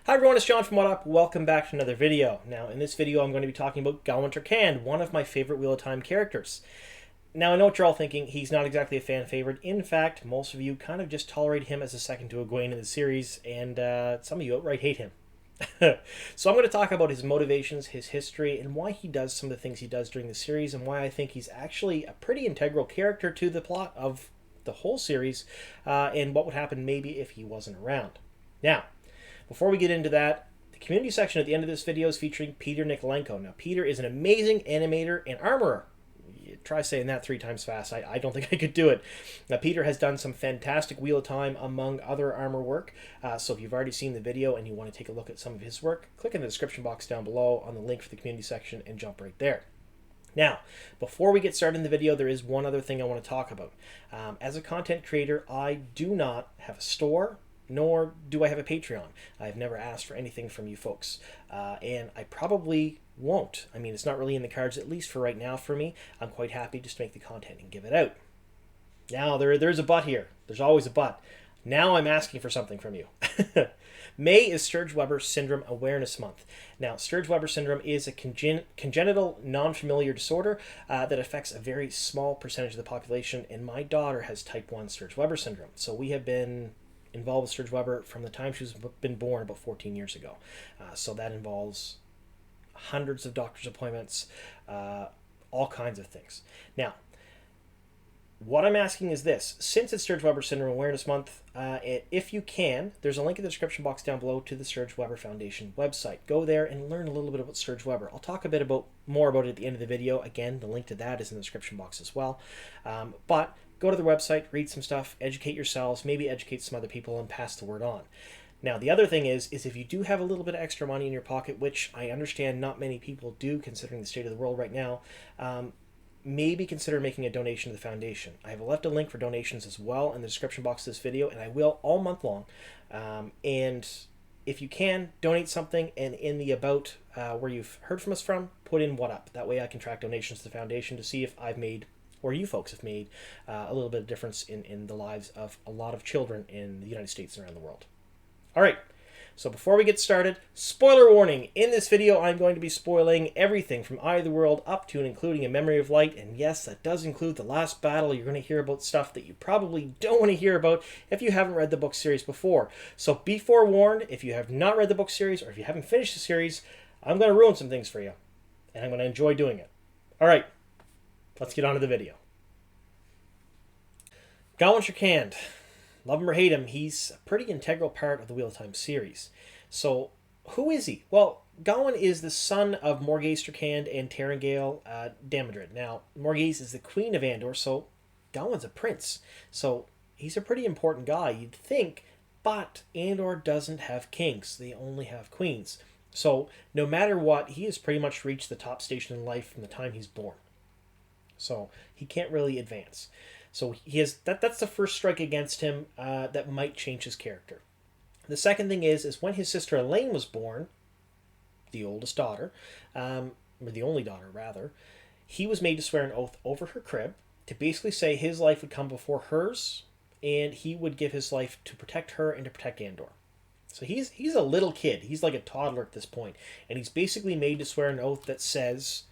Hi everyone, it's John from What Up. Welcome back to another video. Now, in this video, I'm going to be talking about Gawyn Trakand, one of my favorite Wheel of Time characters. Now, I know what you're all thinking. He's not exactly a fan favorite. In fact, most of you kind of just tolerate him as a second to Egwene in the series, and some of you outright hate him. So I'm going to talk about his motivations, his history, and why he does some of the things he does during the series, and why I think he's actually a pretty integral character to the plot of the whole series, and what would happen maybe if he wasn't around. Now, before we get into that, the community section at the end of this video is featuring Peter Nikolenko. Now, Peter is an amazing animator and armorer. Try saying that 3 times fast. I don't think I could do it. Now, Peter has done some fantastic Wheel of Time among other armor work. So if you've already seen the video and you want to take a look at some of his work, click in the description box down below on the link for the community section and jump right there. Now, before we get started in the video, there is one other thing I want to talk about. As a content creator, I do not have a store, nor do I have a Patreon. I've never asked for anything from you folks, and I probably won't. I mean, it's not really in the cards, at least for right now for me. I'm quite happy just to make the content and give it out. Now, there's a but here. There's always a but. Now I'm asking for something from you. May is Sturge-Weber Syndrome Awareness Month. Now, Sturge-Weber Syndrome is a congenital non-familiar disorder that affects a very small percentage of the population, and my daughter has type 1 Sturge-Weber Syndrome. So we have been involved with Sturge-Weber from the time she's been born about 14 years ago. So that involves hundreds of doctor's appointments, all kinds of things. Now, what I'm asking is this. Since it's Sturge-Weber Syndrome Awareness Month, if you can, there's a link in the description box down below to the Sturge-Weber Foundation website. Go there and learn a little bit about Sturge-Weber. I'll talk a bit more about it at the end of the video. Again, the link to that is in the description box as well. But go to the website, read some stuff, educate yourselves, maybe educate some other people, and pass the word on. Now, the other thing is if you do have a little bit of extra money in your pocket, which I understand not many people do considering the state of the world right now, maybe consider making a donation to the foundation. I have left a link for donations as well in the description box of this video, and I will all month long. And if you can, donate something, and in the about where you've heard from us from, put in What Up. That way I can track donations to the foundation to see if I've made, or you folks have made, a little bit of difference in the lives of a lot of children in the United States and around the world. All right, so before we get started, spoiler warning. In this video, I'm going to be spoiling everything from Eye of the World up to and including A Memory of Light, and yes, that does include the last battle. You're going to hear about stuff that you probably don't want to hear about if you haven't read the book series before. So be forewarned, if you have not read the book series, or if you haven't finished the series, I'm going to ruin some things for you, and I'm going to enjoy doing it. All right, let's get on to the video. Gawyn Trakand. Love him or hate him, he's a pretty integral part of the Wheel of Time series. So, who is he? Well, Gawyn is the son of Morgase Trakand and Terengale Damodred. Now, Morgase is the queen of Andor, so Gawyn's a prince. So, he's a pretty important guy, you'd think, but Andor doesn't have kings. They only have queens. So, no matter what, he has pretty much reached the top station in life from the time he's born. So, he can't really advance. So he has that's the first strike against him that might change his character. The second thing is when his sister Elaine was born, the oldest daughter, or the only daughter rather, he was made to swear an oath over her crib to basically say his life would come before hers, and he would give his life to protect her and to protect Andor. So he's a little kid. He's like a toddler at this point, and he's basically made to swear an oath that says,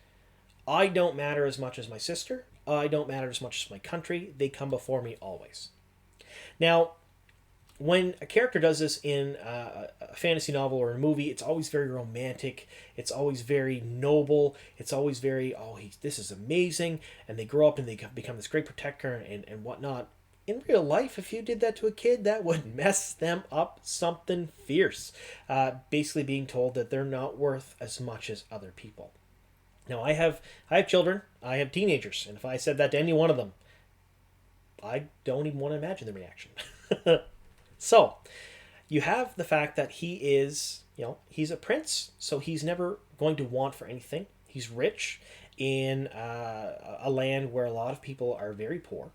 I don't matter as much as my sister. I don't matter as much as my country. They come before me always. Now, when a character does this in a fantasy novel or a movie, it's always very romantic. It's always very noble. It's always very, this is amazing. And they grow up and they become this great protector and whatnot. In real life, if you did that to a kid, that would mess them up something fierce. Basically being told that they're not worth as much as other people. Now, I have children, I have teenagers, and if I said that to any one of them, I don't even want to imagine the reaction. So, you have the fact that he is, he's a prince, so he's never going to want for anything. He's rich in a land where a lot of people are very poor.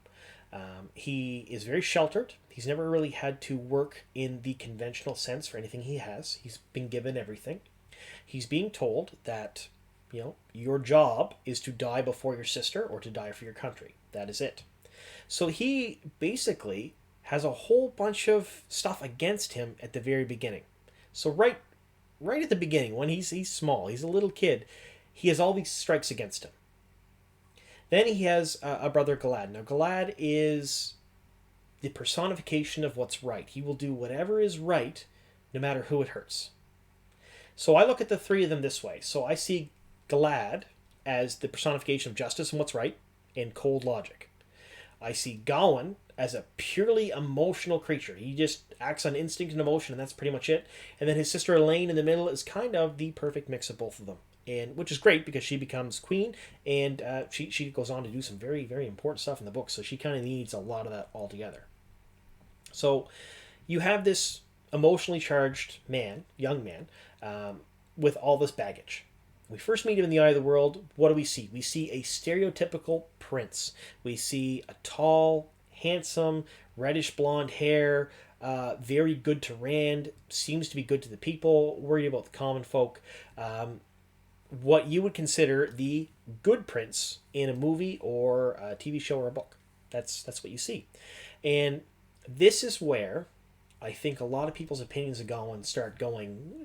He is very sheltered. He's never really had to work in the conventional sense for anything he has. He's been given everything. He's being told that your job is to die before your sister or to die for your country. That is it. So he basically has a whole bunch of stuff against him at the very beginning. So right at the beginning, when he's small, he's a little kid, he has all these strikes against him. Then he has a brother, Galad. Now, Galad is the personification of what's right. He will do whatever is right, no matter who it hurts. So I look at the three of them this way. So I see Galad as the personification of justice and what's right, and cold logic. I see Gawyn as a purely emotional creature. He just acts on instinct and emotion, and that's pretty much it. And then his sister Elaine in the middle is kind of the perfect mix of both of them, and which is great because she becomes queen, and she goes on to do some very, very important stuff in the book. So she kind of needs a lot of that all together. So you have this emotionally charged man, young man, with all this baggage. We first meet him in the Eye of the World. What do we see? We see a stereotypical prince. We see a tall, handsome, reddish blonde hair, very good to Rand, seems to be good to the people, worried about the common folk. What you would consider the good prince in a movie or a TV show or a book. That's what you see. And this is where I think a lot of people's opinions of Gawyn start going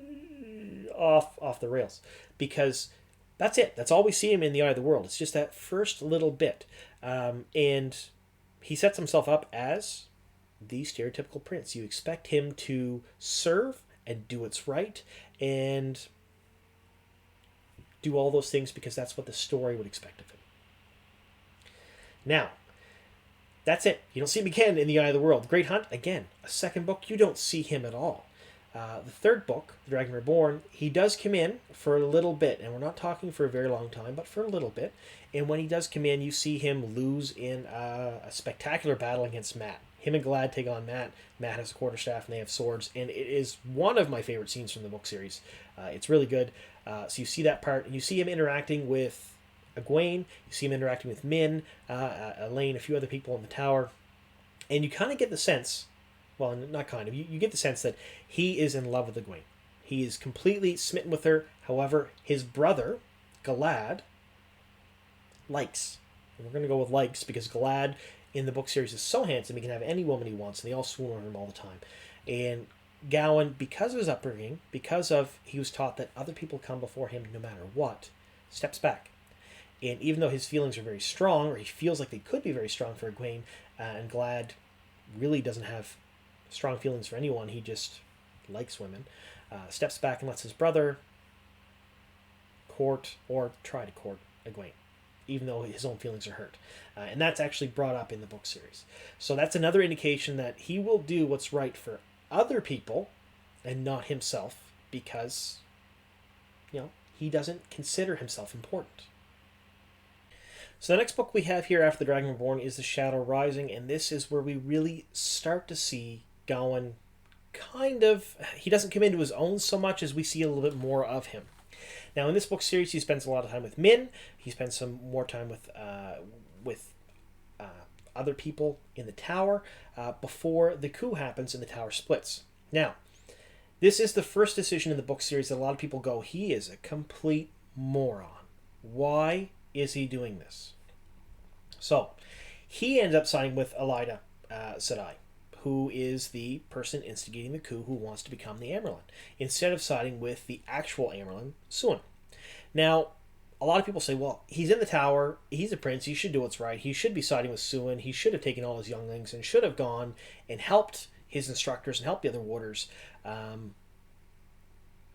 off the rails, because that's it. That's all we see him in the Eye of the World. It's just that first little bit, and he sets himself up as the stereotypical prince. You expect him to serve and do what's right and do all those things because that's what the story would expect of him. Now, that's it. You don't see him again in the Eye of the World. Great Hunt, again, a second book, you don't see him at all. The third book, The Dragon Reborn, he does come in for a little bit, and we're not talking for a very long time, but for a little bit. And when he does come in, you see him lose in a spectacular battle against Mat. Him and Galad take on Mat. Mat has a quarterstaff, and they have swords, and it is one of my favorite scenes from the book series. It's really good. So you see that part, and you see him interacting with Egwene, you see him interacting with Min, Elaine, a few other people in the tower, and you kind of get the sense, well, not kind of, you get the sense that he is in love with Egwene. He is completely smitten with her. However, his brother, Galad, likes. And we're going to go with likes because Galad in the book series is so handsome he can have any woman he wants, and they all swoon on him all the time. And Gawyn, because of his upbringing, because of he was taught that other people come before him no matter what, steps back. And even though his feelings are very strong, or he feels like they could be very strong for Egwene, and Galad really doesn't have strong feelings for anyone, he just likes women, steps back and lets his brother court or try to court Egwene, even though his own feelings are hurt. And that's actually brought up in the book series. So that's another indication that he will do what's right for other people and not himself, because, he doesn't consider himself important. So the next book we have here after The Dragon Reborn is The Shadow Rising, and this is where we really start to see Gawyn kind of, he doesn't come into his own so much as we see a little bit more of him. Now in this book series he spends a lot of time with Min, he spends some more time with other people in the tower before the coup happens and the tower splits. Now, this is the first decision in the book series that a lot of people go, he is a complete moron. Why is he doing this? So, he ends up siding with Elaida Sedai, who is the person instigating the coup who wants to become the Amyrlin, instead of siding with the actual Amyrlin, Siuan. Now, a lot of people say, well, he's in the tower, he's a prince, he should do what's right, he should be siding with Siuan, he should have taken all his younglings and should have gone and helped his instructors and helped the other warders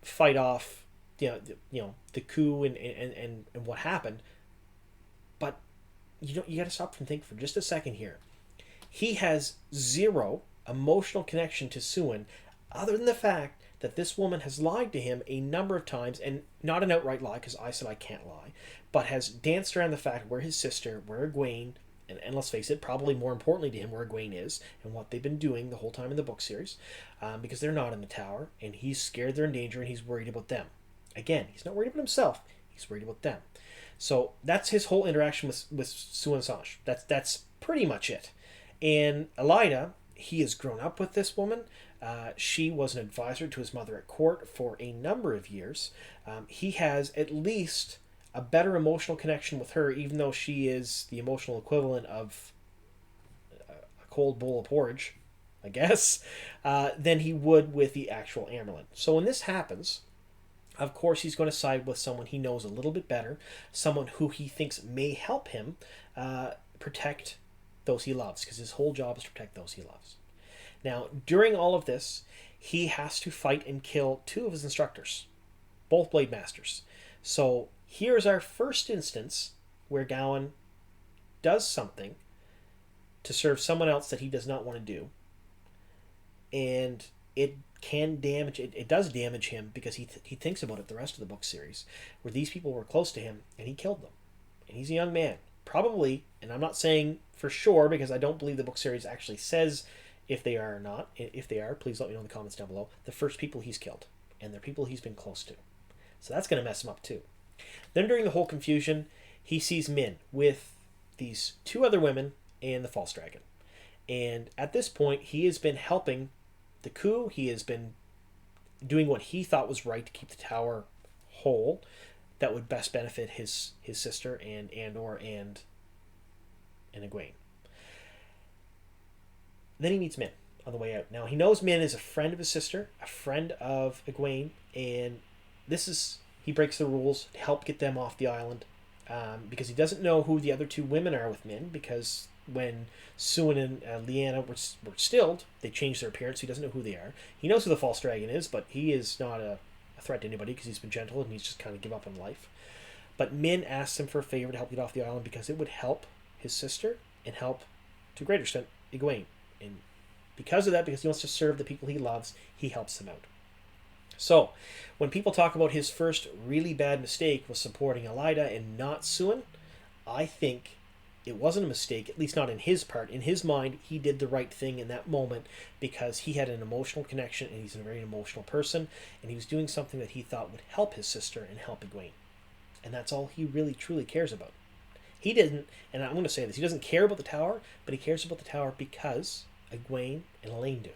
fight off the coup and what happened. But you got to stop and think for just a second here. He has zero emotional connection to Siuan, other than the fact that this woman has lied to him a number of times, and not an outright lie, because I said I can't lie, but has danced around the fact where his sister, where Egwene, and let's face it, probably more importantly to him, where Egwene is, and what they've been doing the whole time in the book series, because they're not in the tower, and he's scared they're in danger, and he's worried about them. Again, he's not worried about himself, he's worried about them. So that's his whole interaction with Siuan Sanche. That's pretty much it. And Elaida, he has grown up with this woman. She was an advisor to his mother at court for a number of years. He has at least a better emotional connection with her, even though she is the emotional equivalent of a cold bowl of porridge I guess, than he would with the actual Amyrlin. So when this happens, of course he's going to side with someone he knows a little bit better, someone who he thinks may help him protect those he loves, because his whole job is to protect those he loves. Now, during all of this, he has to fight and kill two of his instructors, both Blade Masters. So here's our first instance where Gawyn does something to serve someone else that he does not want to do, and it can damage it does damage him, because he thinks about it the rest of the book series, where these people were close to him and he killed them, and he's a young man, probably, and I'm not saying for sure because I don't believe the book series actually says if they are or not. If they are, please let me know in the comments down below. The first people he's killed, and they're people he's been close to, so that's going to mess him up too. Then during the whole confusion, he sees Min with these two other women and the false dragon, and at this point he has been helping the coup. He has been doing what he thought was right to keep the tower whole, that would best benefit his sister and Andor and Egwene. Then he meets Min on the way out. Now he knows Min is a friend of his sister, a friend of Egwene, and he breaks the rules to help get them off the island, because he doesn't know who the other two women are with Min, because when Suin and Lyanna were stilled, they changed their appearance, so he doesn't know who they are. He knows who the false dragon is, but he is not a threat to anybody, because he's been gentle and he's just kind of give up on life. But Min asks him for a favor to help get off the island, because it would help his sister and help, to a greater extent, Egwene. And because of that, because he wants to serve the people he loves, he helps them out. So, when people talk about his first really bad mistake was supporting Elaida and not Suin, I think it wasn't a mistake, at least not in his part. In his mind, he did the right thing in that moment, because he had an emotional connection, and he's a very emotional person, and he was doing something that he thought would help his sister and help Egwene. And that's all he really, truly cares about. He didn't, and I'm going to say this, he doesn't care about the tower, but he cares about the tower because Egwene and Elaine do.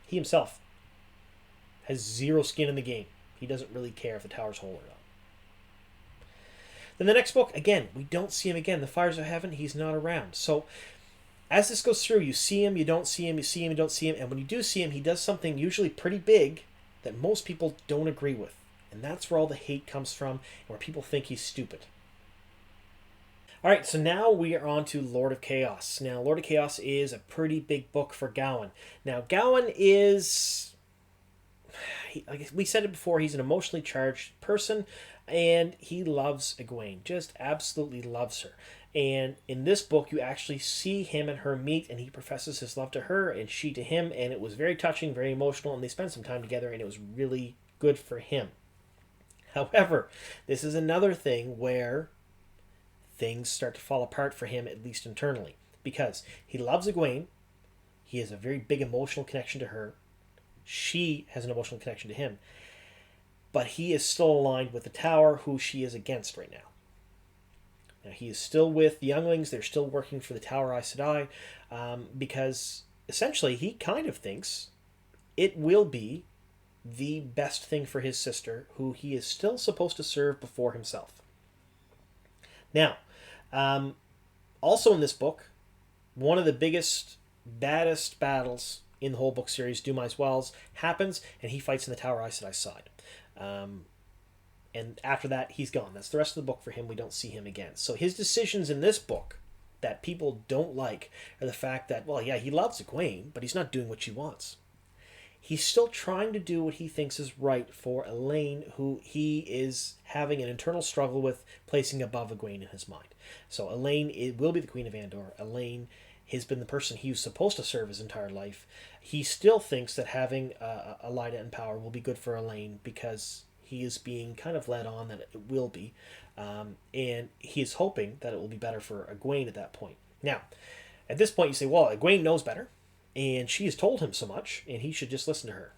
He himself has zero skin in the game. He doesn't really care if the tower's whole or not. Then the next book, again, we don't see him again. The Fires of Heaven, he's not around. So as this goes through, you see him, you don't see him, you see him, you don't see him, and when you do see him, he does something usually pretty big that most people don't agree with. And that's where all the hate comes from, and where people think he's stupid. Alright, so now we are on to Lord of Chaos. Now, Lord of Chaos is a pretty big book for Gawyn. Now, Gawyn is... like we said it before, he's an emotionally charged person, and he loves Egwene, just absolutely loves her. And in this book, you actually see him and her meet, and he professes his love to her, and she to him, and it was very touching, very emotional, and they spent some time together, and it was really good for him. However, this is another thing where things start to fall apart for him, at least internally, because he loves Egwene, he has a very big emotional connection to her, she has an emotional connection to him, but he is still aligned with the Tower, who she is against right now. Now, he is still with the younglings. They're still working for the Tower Aes Sedai, because essentially he kind of thinks it will be the best thing for his sister, who he is still supposed to serve before himself. Now, also in this book, one of the biggest, baddest battles in the whole book series, Dumai's Wells, happens, and he fights in the Tower Aes Sedai's side. And after that, he's gone. That's the rest of the book for him. We don't see him again. So his decisions in this book that people don't like are the fact that, well, yeah, he loves Egwene, but he's not doing what she wants. He's still trying to do what he thinks is right for Elaine, who he is having an internal struggle with placing above Egwene in his mind. So Elaine will be the Queen of Andor. Elaine has been the person he was supposed to serve his entire life. He still thinks that having Elaida in power will be good for Elaine, because he is being kind of led on that it will be. And he is hoping that it will be better for Egwene at that point. Now, at this point you say, well, Egwene knows better, and she has told him so much, and he should just listen to her.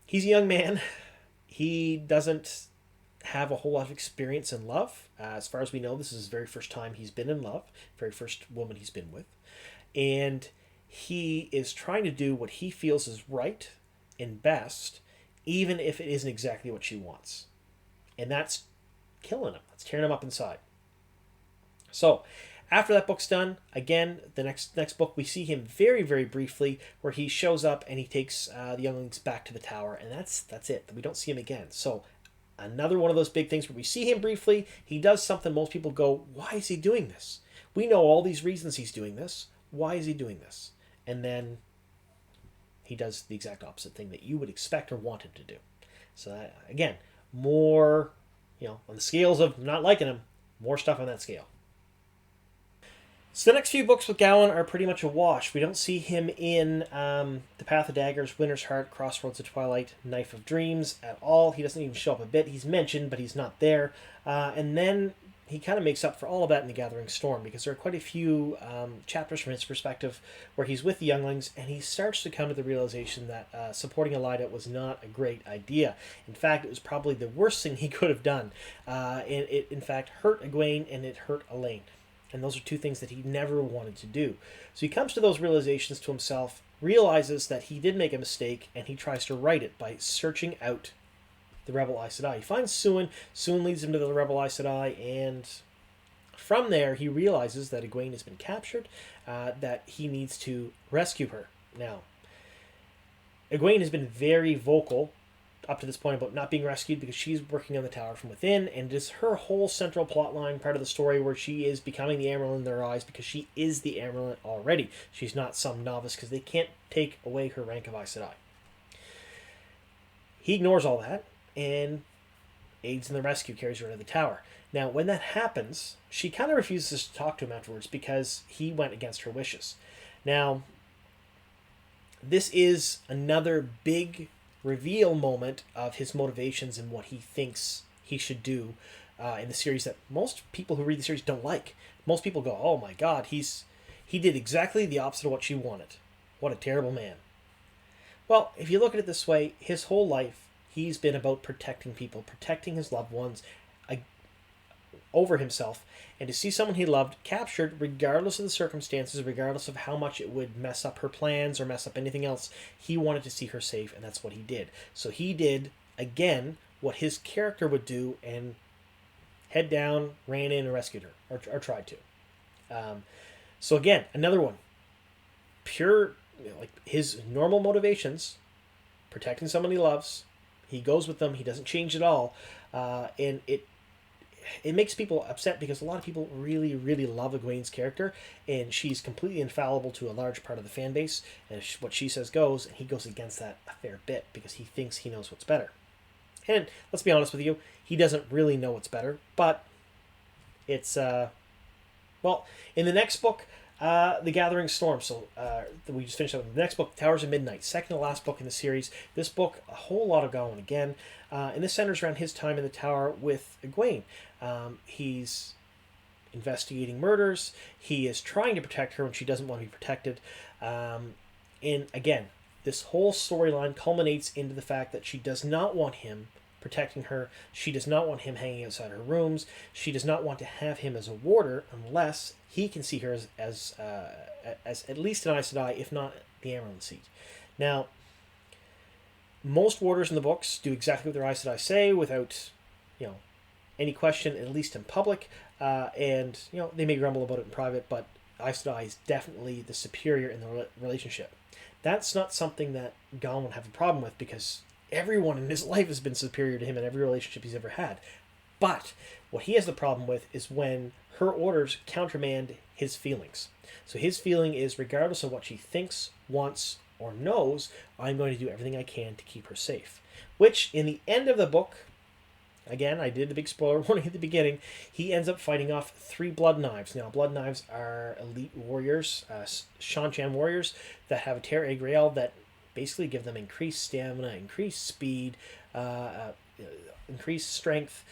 He's a young man. He doesn't have a whole lot of experience in love. As far as we know, this is his very first time he's been in love, very first woman he's been with. And he is trying to do what he feels is right and best, even if it isn't exactly what she wants. And that's killing him. That's tearing him up inside. So, After that book's done, again, the next book, we see him very, very briefly, where he shows up and he takes the younglings back to the tower, and that's it. We don't see him again. So another one of those big things where we see him briefly, he does something most people go, why is he doing this? We know all these reasons he's doing this. Why is he doing this? And then he does the exact opposite thing that you would expect or want him to do. So that, again, more, on the scales of not liking him, more stuff on that scale. So the next few books with Gawyn are pretty much a wash. We don't see him in The Path of Daggers, Winter's Heart, Crossroads of Twilight, Knife of Dreams at all. He doesn't even show up a bit. He's mentioned, but he's not there. And then he kind of makes up for all of that in The Gathering Storm, because there are quite a few chapters from his perspective where he's with the younglings and he starts to come to the realization that supporting Elida was not a great idea. In fact, it was probably the worst thing he could have done. And it, in fact, hurt Egwene and it hurt Elaine. And those are two things that he never wanted to do. So he comes to those realizations to himself, realizes that he did make a mistake, and he tries to right it by searching out the rebel Aes Sedai. He finds Suin. Suin leads him to the rebel Aes Sedai, and from there he realizes that Egwene has been captured, that he needs to rescue her. Now, Egwene has been very vocal up to this point about not being rescued because she's working on the tower from within, and it is her whole central plotline part of the story where she is becoming the Amyrlin in their eyes because she is the Amyrlin already. She's not some novice because they can't take away her rank of Aes Sedai. He ignores all that and aids in the rescue, carries her to the tower. Now, when that happens, she kind of refuses to talk to him afterwards because he went against her wishes. Now, this is another big reveal moment of his motivations and what he thinks he should do in the series that most people who read the series don't like. Most people go, oh my god, he did exactly the opposite of what she wanted. What a terrible man. Well, if you look at it this way, his whole life, he's been about protecting people, protecting his loved ones over himself, and to see someone he loved captured, regardless of the circumstances, regardless of how much it would mess up her plans or mess up anything else, he wanted to see her safe, and that's what he did. So he did, again, what his character would do, and head down, ran in, and rescued her, or tried to. So again, another one. Pure, like his normal motivations, protecting someone he loves, he goes with them, he doesn't change at all, and it makes people upset because a lot of people really, really love Egwene's character, and she's completely infallible to a large part of the fan base, and what she says goes, and he goes against that a fair bit because he thinks he knows what's better. And let's be honest with you, he doesn't really know what's better, but it's, well, in the next book, The Gathering Storm, so we just finished up with the next book, Towers of Midnight, second to last book in the series. This book, a whole lot of Gawyn again, and this centers around his time in the tower with Egwene. He's investigating murders, he is trying to protect her when she doesn't want to be protected, and again, this whole storyline culminates into the fact that she does not want him protecting her, she does not want him hanging outside her rooms, she does not want to have him as a warder unless he can see her as at least an Aes Sedai, if not the Amyrlin seat. Now, most warders in the books do exactly what their Aes Sedai say without, any question, at least in public, and, they may grumble about it in private, but Aes Sedai is definitely the superior in the relationship. That's not something that Gawyn would have a problem with because everyone in his life has been superior to him in every relationship he's ever had. But what he has the problem with is when her orders countermand his feelings. So his feeling is, regardless of what she thinks, wants, or knows, I'm going to do everything I can to keep her safe. Which, in the end of the book, again, I did the big spoiler warning at the beginning, he ends up fighting off 3 blood knives. Now, blood knives are elite warriors, Shan-Chan warriors, that have a Ter Egreal that basically give them increased stamina, increased speed, increased strength,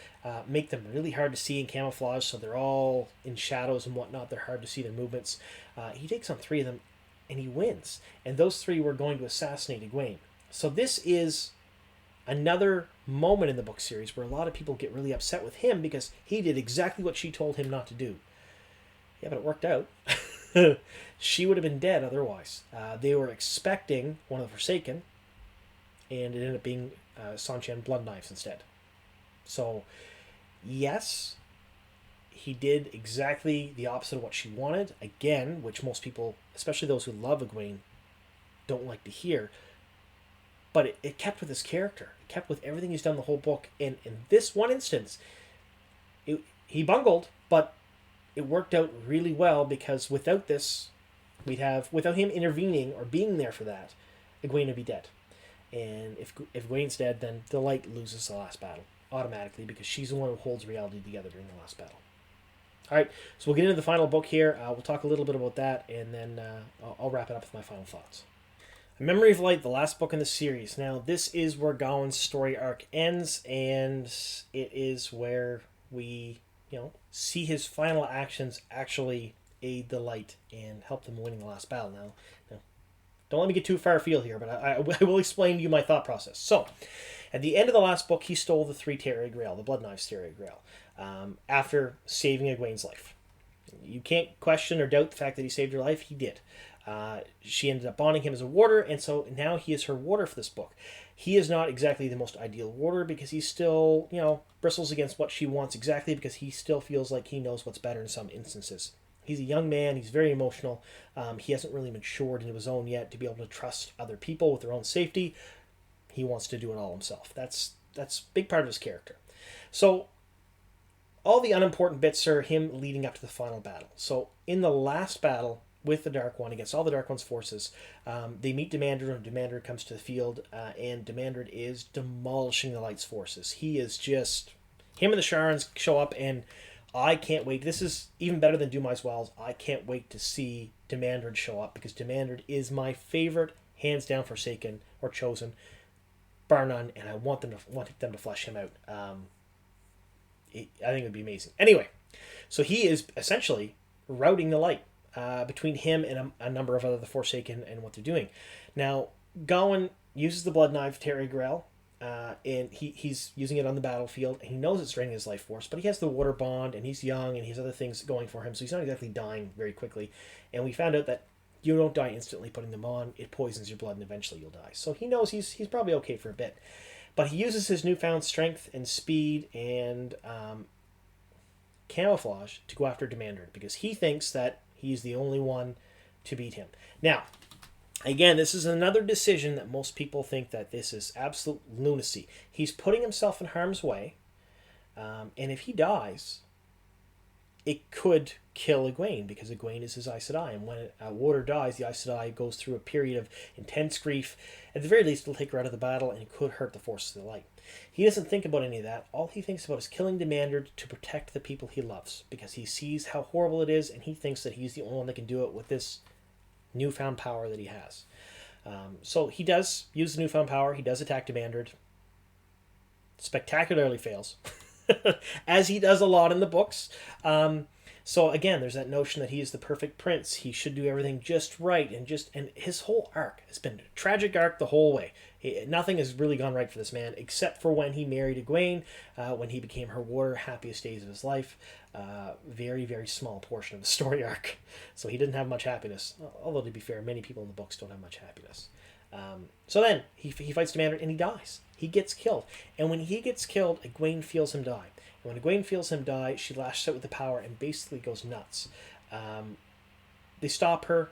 make them really hard to see in camouflage, so they're all in shadows and whatnot. They're hard to see their movements. He takes on 3 of them, and he wins. And those 3 were going to assassinate Egwene. So this is another moment in the book series where a lot of people get really upset with him because he did exactly what she told him not to do. Yeah, but it worked out. She would have been dead otherwise. They were expecting one of the Forsaken, and it ended up being Shan-Chan blood knives instead. So, yes, he did exactly the opposite of what she wanted, again, which most people, especially those who love Egwene, don't like to hear. But it kept with his character. It kept with everything he's done the whole book. And in this one instance, he bungled, but it worked out really well, because without this, without him intervening or being there for that, Egwene would be dead. And if Egwene's dead, then the light loses the last battle automatically, because she's the one who holds reality together during the last battle. All right, so we'll get into the final book here. We'll talk a little bit about that, and then I'll wrap it up with my final thoughts. A Memory of Light, the last book in the series. Now, this is where Gawyn's story arc ends, and it is where we, see his final actions actually aid the light and help them winning the last battle. Now don't let me get too far afield here, but I will explain to you my thought process. So, at the end of the last book, he stole the 3 Terra Grail, the Blood Knives Terra Grail, after saving Egwene's life. You can't question or doubt the fact that he saved her life. He did. She ended up bonding him as a warder, and so now he is her warder for this book. He is not exactly the most ideal warder, because he still, bristles against what she wants exactly, because he still feels like he knows what's better in some instances. He's a young man. He's very emotional. He hasn't really matured into his own yet to be able to trust other people with their own safety. He wants to do it all himself. That's a big part of his character. So all the unimportant bits are him leading up to the final battle. So in the last battle with the Dark One against all the Dark One's forces, they meet Demandred, and Demandred comes to the field, and Demandred is demolishing the Light's forces. He is just... Him and the Sharans show up, and I can't wait. This is even better than Dumai's Wells. I can't wait to see Demandred show up, because Demandred is my favorite, hands down, Forsaken or Chosen, bar none, and I want them to flesh him out. I think it would be amazing. Anyway, so he is essentially routing the Light between him and a number of other the Forsaken and what they're doing. Now, Gawyn uses the Blood Knife Terra Grail, and he's using it on the battlefield, and he knows it's draining his life force, but he has the water bond, and he's young, and he has other things going for him, so he's not exactly dying very quickly. And we found out that you don't die instantly putting them on. It poisons your blood, and eventually you'll die. So he knows he's probably okay for a bit. But he uses his newfound strength and speed and camouflage to go after Demandred, because he thinks that he's the only one to beat him. Now, again, this is another decision that most people think that this is absolute lunacy. He's putting himself in harm's way, and if he dies, it could kill Egwene, because Egwene is his Aes Sedai, and when a warder dies, the Aes Sedai goes through a period of intense grief. At the very least, it'll take her out of the battle, and it could hurt the forces of the Light. He doesn't think about any of that. All he thinks about is killing Demandred to protect the people he loves, because he sees how horrible it is, and he thinks that he's the only one that can do it with this newfound power that he has. So he does use the newfound power. He does attack Demandred. Spectacularly fails, as he does a lot in the books. So again, there's that notion that he is the perfect prince. He should do everything just right, and his whole arc has been a tragic arc the whole way. Nothing has really gone right for this man, except for when he married Egwene, when he became her warder, happiest days of his life. Very, very small portion of the story arc. So he didn't have much happiness. Although, to be fair, many people in the books don't have much happiness. So then, he fights Demandred, and he dies. He gets killed. And when he gets killed, Egwene feels him die. And when Egwene feels him die, she lashes out with the power and basically goes nuts. They stop her.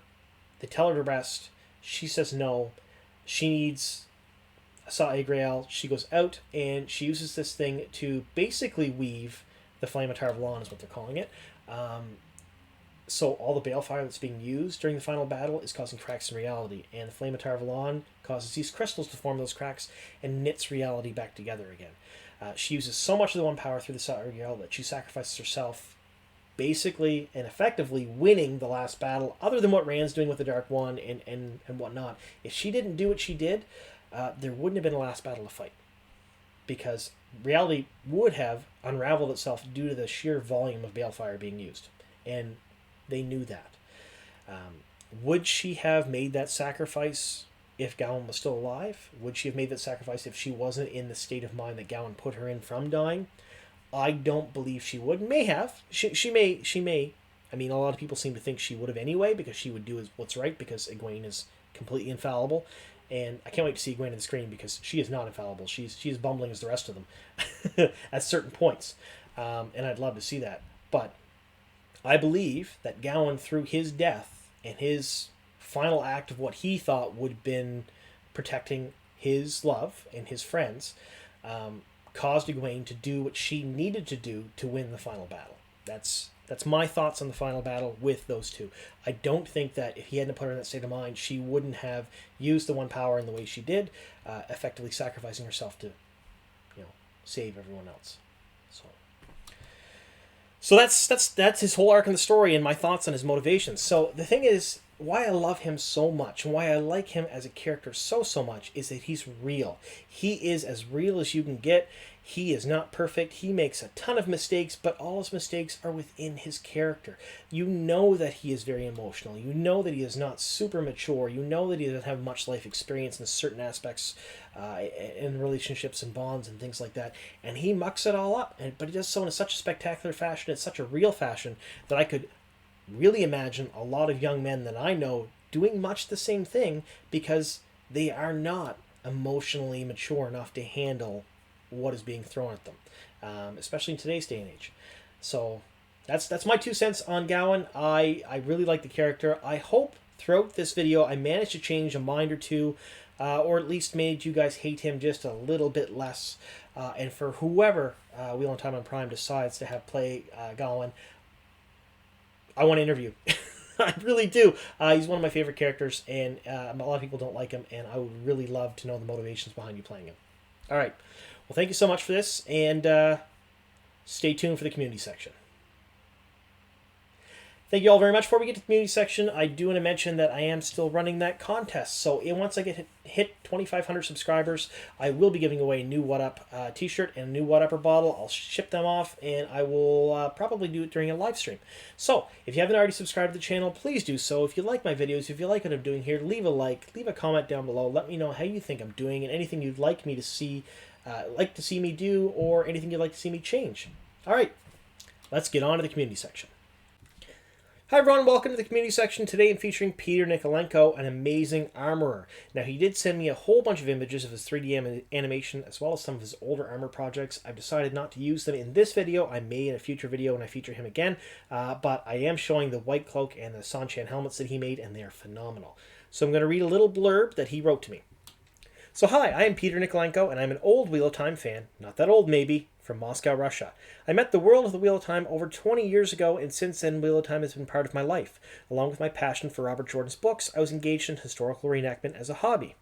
They tell her to rest. She says no. She needs a Sa'e She goes out, and she uses this thing to basically weave the Flame of Tar-Valon, is what they're calling it. So all the balefire that's being used during the final battle is causing cracks in reality, and the Flame of Tar-Valon causes these crystals to form those cracks and knits reality back together again. She uses so much of the one power through the Sa'e that she sacrifices herself, basically and effectively winning the last battle, other than what Rand's doing with the Dark One and whatnot. If she didn't do what she did, there wouldn't have been a last battle to fight, because reality would have unraveled itself due to the sheer volume of balefire being used, and they knew that. Would she have made that sacrifice if Gawyn was still alive? Would she have made that sacrifice if she wasn't in the state of mind that Gawyn put her in from dying? I don't believe she would. May have. She may. I mean, a lot of people seem to think she would have anyway, because she would do what's right, because Egwene is completely infallible. And I can't wait to see Egwene on the screen, because she is not infallible. She's bumbling as the rest of them at certain points. And I'd love to see that. But I believe that Gawyn, through his death and his final act of what he thought would have been protecting his love and his friends, caused Egwene to do what she needed to do to win the final battle. That's my thoughts on the final battle with those two. I don't think that if he hadn't put her in that state of mind, she wouldn't have used the one power in the way she did, effectively sacrificing herself to, save everyone else. So that's his whole arc in the story and my thoughts on his motivations. So the thing is, why I love him so much and why I like him as a character so much is that he's real. He is as real as you can get. He is not perfect. He makes a ton of mistakes, but all his mistakes are within his character. You know that he is very emotional. You know that he is not super mature. You know that he doesn't have much life experience in certain aspects in relationships and bonds and things like that. And he mucks it all up. But he does so in such a spectacular fashion, in such a real fashion, that I could really imagine a lot of young men that I know doing much the same thing because they are not emotionally mature enough to handle what is being thrown at them, especially in today's day and age. So that's my 2 cents on Gawyn. I really like the character. I hope throughout this video I managed to change a mind or two, or at least made you guys hate him just a little bit less. And for whoever Wheel on Time on Prime decides to have play Gawyn, I want to interview. I really do. He's one of my favorite characters, and a lot of people don't like him, and I would really love to know the motivations behind you playing him. All right. Well, thank you so much for this, and stay tuned for the community section. Thank you all very much. Before we get to the community section, I do want to mention that I am still running that contest. So once I hit 2,500 subscribers, I will be giving away a new What Up t-shirt and a new What Upper bottle. I'll ship them off, and I will probably do it during a live stream. So if you haven't already subscribed to the channel, please do so. If you like my videos, if you like what I'm doing here, leave a like, leave a comment down below. Let me know how you think I'm doing and anything you'd like me to see, me do, or anything you'd like to see me change. All right, let's get on to the community section. Hi everyone, welcome to the community section. Today I'm featuring Peter Nikolenko, an amazing armorer. Now he did send me a whole bunch of images of his 3D animation as well as some of his older armor projects. I've decided not to use them in this video. I may in a future video when I feature him again, but I am showing the white cloak and the Sanchan helmets that he made, and they are phenomenal. So I'm going to read a little blurb that he wrote to me. So hi, I am Peter Nikolenko, and I'm an old Wheel of Time fan, not that old maybe, from Moscow, Russia. I met the world of the Wheel of Time over 20 years ago, and since then Wheel of Time has been part of my life. Along with my passion for Robert Jordan's books, I was engaged in historical reenactment as a hobby.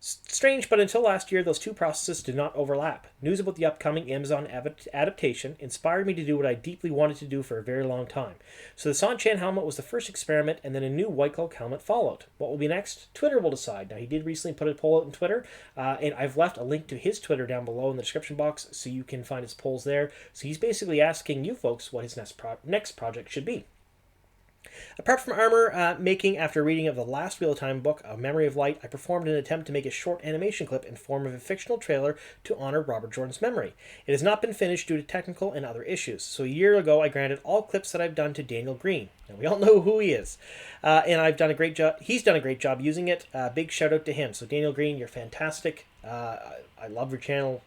Strange, but until last year, those two processes did not overlap. News about the upcoming Amazon adaptation inspired me to do what I deeply wanted to do for a very long time. So the Sanchan helmet was the first experiment, and then a new white cloak helmet followed. What will be next? Twitter will decide. Now, he did recently put a poll out on Twitter, and I've left a link to his Twitter down below in the description box, so you can find his polls there. So he's basically asking you folks what his next project should be. Apart from armor making, after reading of the last Wheel of Time book, A Memory of Light, I performed an attempt to make a short animation clip in form of a fictional trailer to honor Robert Jordan's memory. It has not been finished due to technical and other issues, so a year ago I granted all clips that I've done to Daniel Green. Now, we all know who he is, and I've done a great job. He's done a great job using it. Big shout out to him. So Daniel Green, you're fantastic. I love your channel.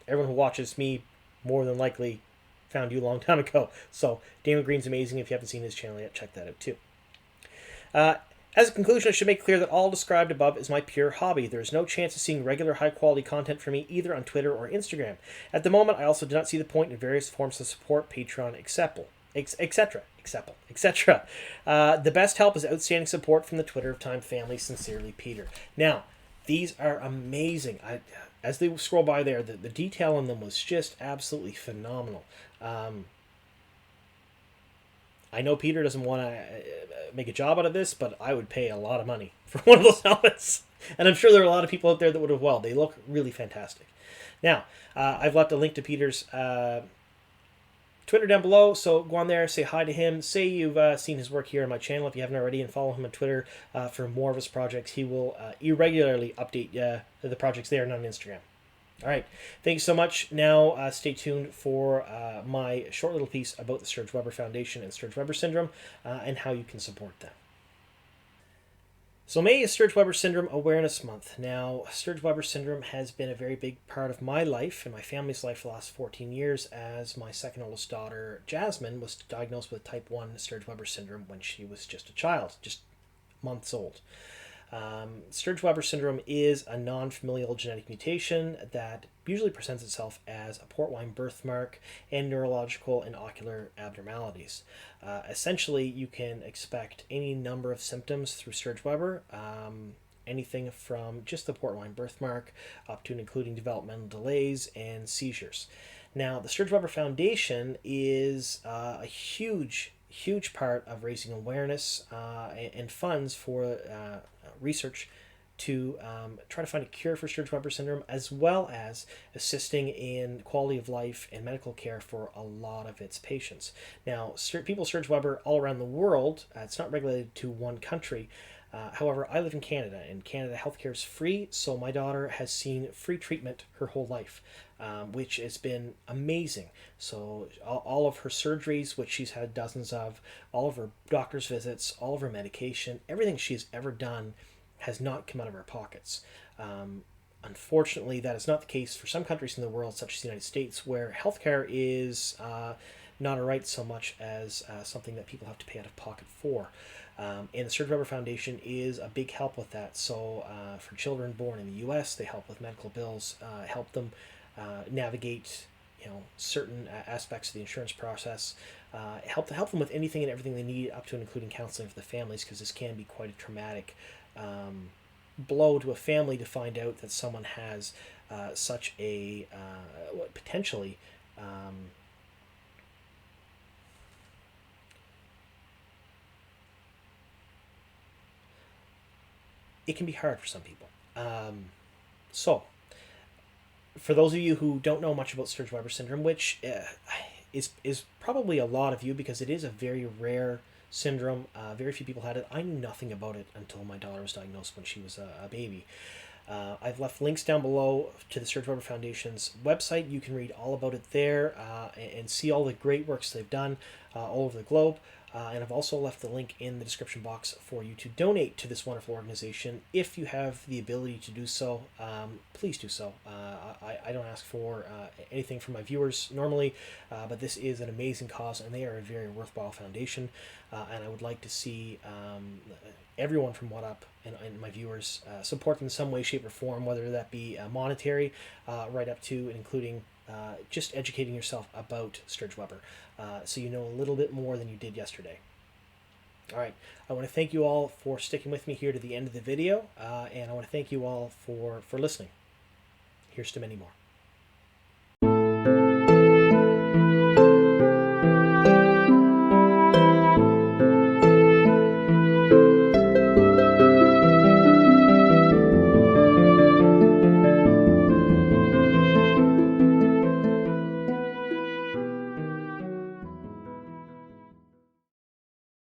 Everyone who watches me more than likely found you a long time ago. So Daniel Green's amazing. If you haven't seen his channel yet, check that out too. As a conclusion, I should make clear that all described above is my pure hobby. There is no chance of seeing regular high-quality content from me either on Twitter or Instagram. At the moment, I also do not see the point in various forms of support, Patreon, etc. The best help is outstanding support from the Twitter of Time family. Sincerely, Peter. Now, these are amazing. As they scroll by there, the detail on them was just absolutely phenomenal. I know Peter doesn't want to make a job out of this, but I would pay a lot of money for one of those helmets. And I'm sure there are a lot of people out there that would have well. They look really fantastic. Now, I've left a link to Peter's Twitter down below, so go on there, say hi to him, say you've seen his work here on my channel if you haven't already, and follow him on Twitter for more of his projects. He will irregularly update the projects there and on Instagram. All right, thank you so much. Now stay tuned for my short little piece about the Sturge Weber Foundation and Sturge Weber syndrome and how you can support them. So May is Sturge-Weber Syndrome Awareness Month. Now, Sturge-Weber Syndrome has been a very big part of my life and my family's life for the last 14 years, as my second oldest daughter, Jasmine, was diagnosed with type 1 Sturge-Weber Syndrome when she was just a child, just months old. Sturge-Weber syndrome is a non-familial genetic mutation that usually presents itself as a port wine birthmark and neurological and ocular abnormalities. Essentially, you can expect any number of symptoms through Sturge-Weber, anything from just the port wine birthmark up to and including developmental delays and seizures. Now, the Sturge-Weber Foundation is a huge part of raising awareness and funds for research to try to find a cure for Sturge-Weber syndrome, as well as assisting in quality of life and medical care for a lot of its patients. Now, people with Sturge-Weber all around the world, it's not regulated to one country. However, I live in Canada, and Canada healthcare is free, so my daughter has seen free treatment her whole life, which has been amazing. So all of her surgeries, which she's had dozens of, all of her doctor's visits, all of her medication, everything she's ever done has not come out of her pockets. Unfortunately, that is not the case for some countries in the world, such as the United States, where healthcare is not a right so much as something that people have to pay out of pocket for. And the Sturge-Weber Foundation is a big help with that. So for children born in the U.S., they help with medical bills, help them navigate certain aspects of the insurance process, help them with anything and everything they need, up to and including counseling for the families, because this can be quite a traumatic blow to a family to find out that someone has such a potentially it can be hard for some people. So, for those of you who don't know much about Sturge-Weber syndrome, which is probably a lot of you, because it is a very rare syndrome, very few people had it. I knew nothing about it until my daughter was diagnosed when she was a baby. I've left links down below to the Sturge-Weber Foundation's website. You can read all about it there and see all the great works they've done all over the globe. And I've also left the link in the description box for you to donate to this wonderful organization. If you have the ability to do so, please do so. I don't ask for anything from my viewers normally, but this is an amazing cause, and they are a very worthwhile foundation. And I would like to see everyone from What Up and my viewers support them in some way, shape, or form, whether that be monetary, right up to and including just educating yourself about Sturge-Weber, so you know a little bit more than you did yesterday. All right, I want to thank you all for sticking with me here to the end of the video, and I want to thank you all for listening. Here's to many more.